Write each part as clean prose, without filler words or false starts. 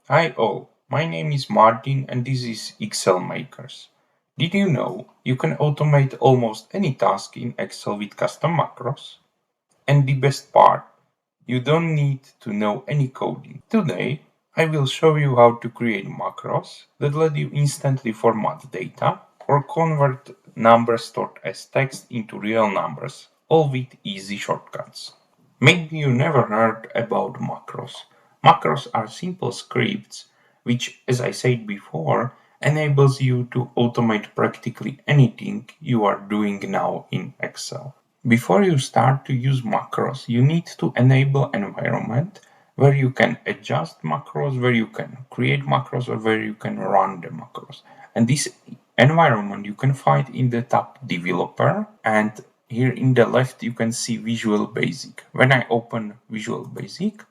Hi all, my name is Martin and this is Excel Makers. Did you know you can automate almost any task in Excel with custom macros? And the best part, you don't need to know any coding. Today, I will show you how to create macros that let you instantly format data or convert numbers stored as text into real numbers, all with easy shortcuts. Maybe you never heard about macros. Macros are simple scripts which, as I said before, enables you to automate practically anything you are doing now in Excel. Before you start to use macros, you need to enable environment where you can adjust macros, where you can create macros, or where you can run the macros. And this environment you can find in the tab Developer, and here in the left you can see Visual Basic. When I open Visual Basic,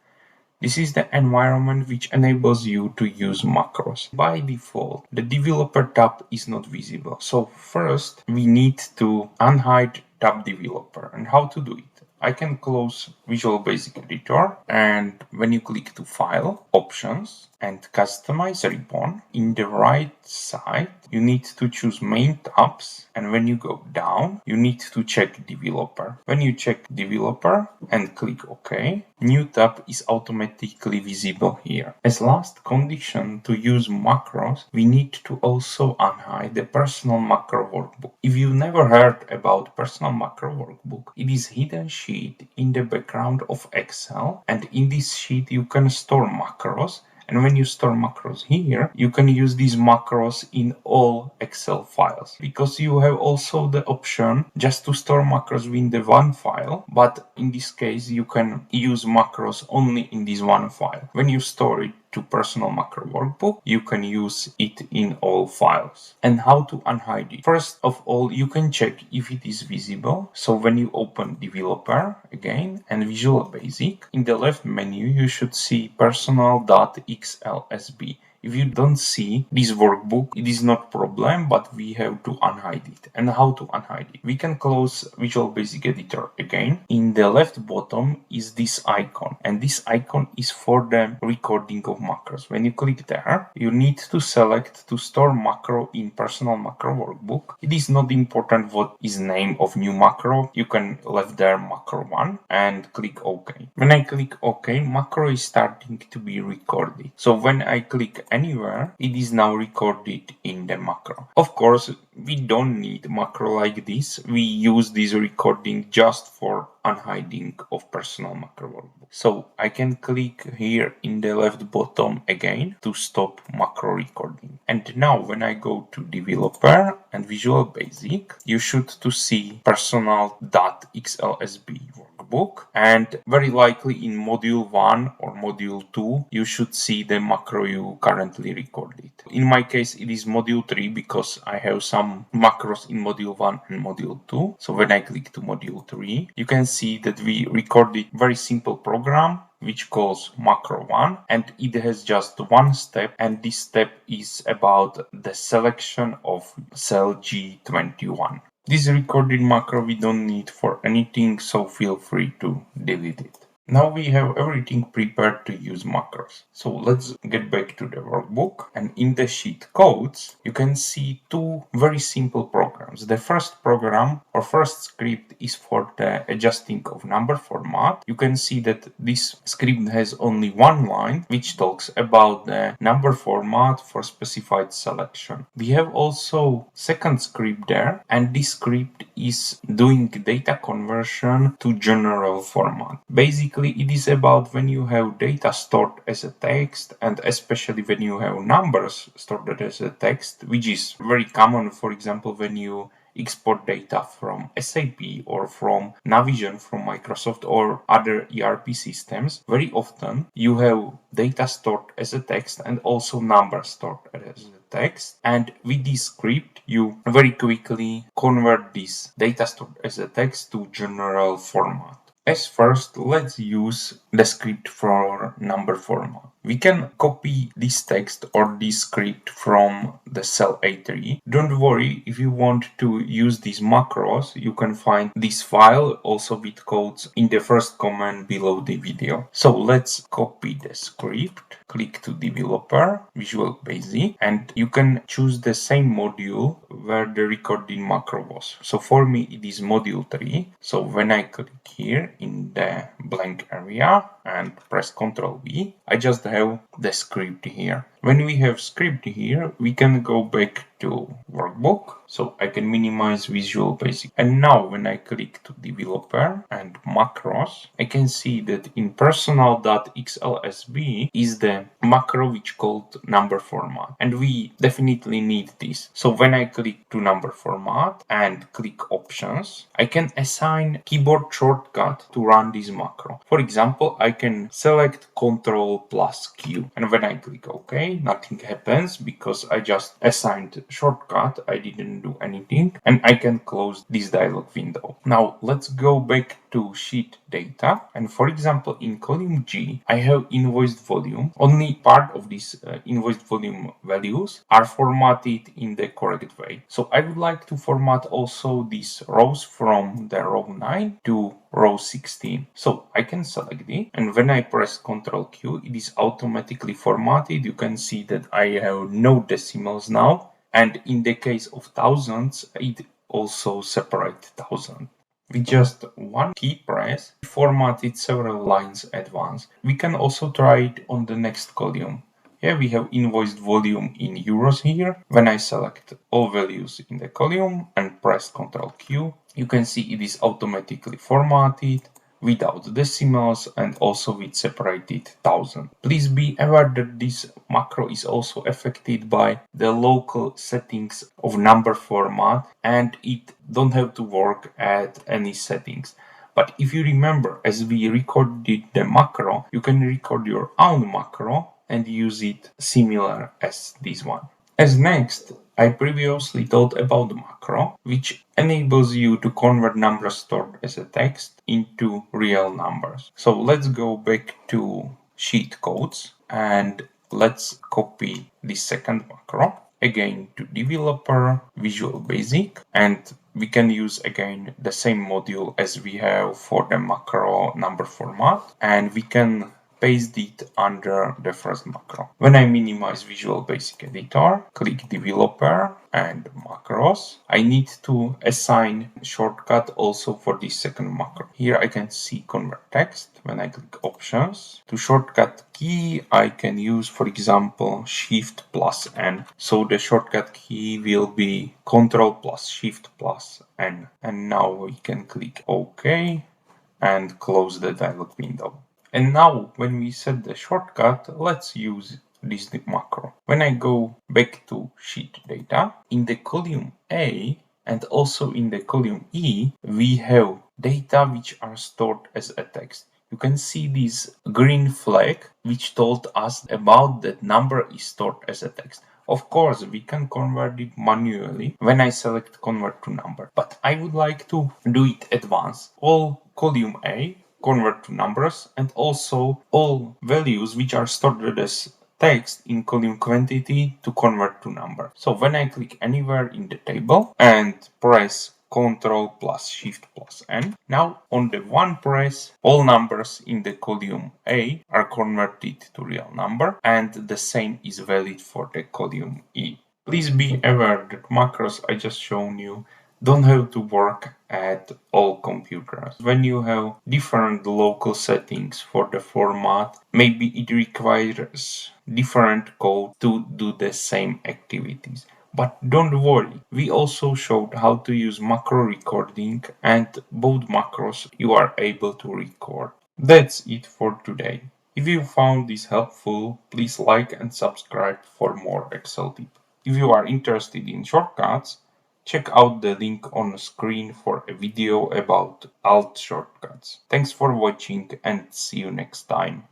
this is the environment which enables you to use macros. By default, the developer tab is not visible. So first we need to unhide tab developer. And how to do it? I can close Visual Basic Editor, and when you click to File, Options, and Customize Ribbon, in the right side you need to choose Main Tabs, and when you go down you need to check Developer. When you check Developer and click OK, new tab is automatically visible here. As last condition to use macros, we need to also unhide the Personal Macro Workbook. If you never heard about Personal Macro Workbook, it is hidden sheet in the background of Excel, and in this sheet you can store macros. And when you store macros here, you can use these macros in all Excel files, because you have also the option just to store macros within the one file, but in this case you can use macros only in this one file. When you store it to Personal Macro Workbook, you can use it in all files. And how to unhide it? First of all, you can check if it is visible. So when you open Developer again and Visual Basic, in the left menu you should see personal.xlsb. If you don't see this workbook, it is not problem, but we have to unhide it. And how to unhide it? We can close Visual Basic Editor again. In the left bottom is this icon, and this icon is for the recording of macros. When you click there, you need to select to store macro in Personal Macro Workbook. It is not important what is name of new macro. You can leave there macro 1 and click OK. When I click OK, macro is starting to be recorded. So when I click anywhere, it is now recorded in the macro. Of course, we don't need macro like this. We use this recording just for unhiding of Personal Macro Workbook. So I can click here in the left bottom again to stop macro recording. And now when I go to Developer and Visual Basic, you should to see personal.xlsb workbook, and very likely in module 1 or module 2 you should see the macro you currently recorded. In my case it is module 3 because I have some macros in module 1 and module 2. So when I click to module 3, you can see that we recorded very simple program which calls macro 1, and it has just one step, and this step is about the selection of cell G21. This recorded macro we don't need for anything, so feel free to delete it. Now we have everything prepared to use macros. So let's get back to the workbook, and in the sheet codes you can see two very simple programs. The first program or first script is for the adjusting of number format. You can see that this script has only one line which talks about the number format for specified selection. We have also second script there, and this script is doing data conversion to general format. Basically it is about when you have data stored as a text, and especially when you have numbers stored as a text, which is very common, for example, when you export data from SAP or from Navision from Microsoft or other ERP systems. Very often you have data stored as a text and also numbers stored as a text, and with this script you very quickly convert this data stored as a text to general format. As first, let's use the script for number format. We can copy this text or this script from the cell A3. Don't worry, if you want to use these macros, you can find this file also with codes in the first comment below the video. So let's copy the script, click to developer, Visual Basic, and you can choose the same module where the recording macro was. So for me it is module 3. So when I click here in the blank area and press Ctrl V, I just have the script here. When we have script here, we can go back to Workbook. So I can minimize Visual Basic. And now when I click to developer and macros, I can see that in personal.xlsb is the macro which called number format. And we definitely need this. So when I click to number format and click options, I can assign keyboard shortcut to run this macro. For example, I can select Ctrl plus Q. And when I click OK, nothing happens because I just assigned shortcut. I didn't do anything. And I can close this dialog window. Now let's go back to sheet data. And for example, in column G, I have invoiced volume. Only part of these invoiced volume values are formatted in the correct way. So I would like to format also these rows from the row 9 to row 16. So I can select it, and when I press Ctrl Q, it is automatically formatted. You can see that I have no decimals now, and in the case of thousands, it also separates thousand. With just one key press, we formatted several lines at once. We can also try it on the next column. Here we have invoiced volume in euros here. When I select all values in the column and press Ctrl Q, you can see it is automatically formatted without decimals and also with separated thousand. Please be aware that this macro is also affected by the local settings of number format, and it don't have to work at any settings. But if you remember, as we recorded the macro, you can record your own macro and use it similar as this one. As next, I previously talked about the macro, which enables you to convert numbers stored as a text into real numbers. So let's go back to sheet codes and let's copy the second macro. Again to developer, Visual Basic, and we can use again the same module as we have for the macro number format, and we can paste it under the first macro. When I minimize Visual Basic Editor, click Developer and Macros, I need to assign shortcut also for this second macro. Here I can see Convert Text. When I click Options, to shortcut key I can use, for example, Shift plus N. So the shortcut key will be Control plus Shift plus N. And now we can click OK and close the dialog window. And now when we set the shortcut, let's use this macro. When I go back to sheet data, in the column A and also in the column E, we have data which are stored as a text. You can see this green flag which told us about that number is stored as a text. Of course, we can convert it manually when I select convert to number, but I would like to do it at once. All column A convert to numbers, and also all values which are stored as text in column quantity to convert to number. So when I click anywhere in the table and press Ctrl plus Shift plus N, now on the one press, all numbers in the column A are converted to real number, and the same is valid for the column E. Please be aware that macros I just shown you don't have to work at all computers. When you have different local settings for the format, maybe it requires different code to do the same activities. But don't worry, we also showed how to use macro recording, and both macros you are able to record. That's it for today. If you found this helpful, please like and subscribe for more Excel tips. If you are interested in shortcuts, check out the link on the screen for a video about Alt shortcuts. Thanks for watching and see you next time.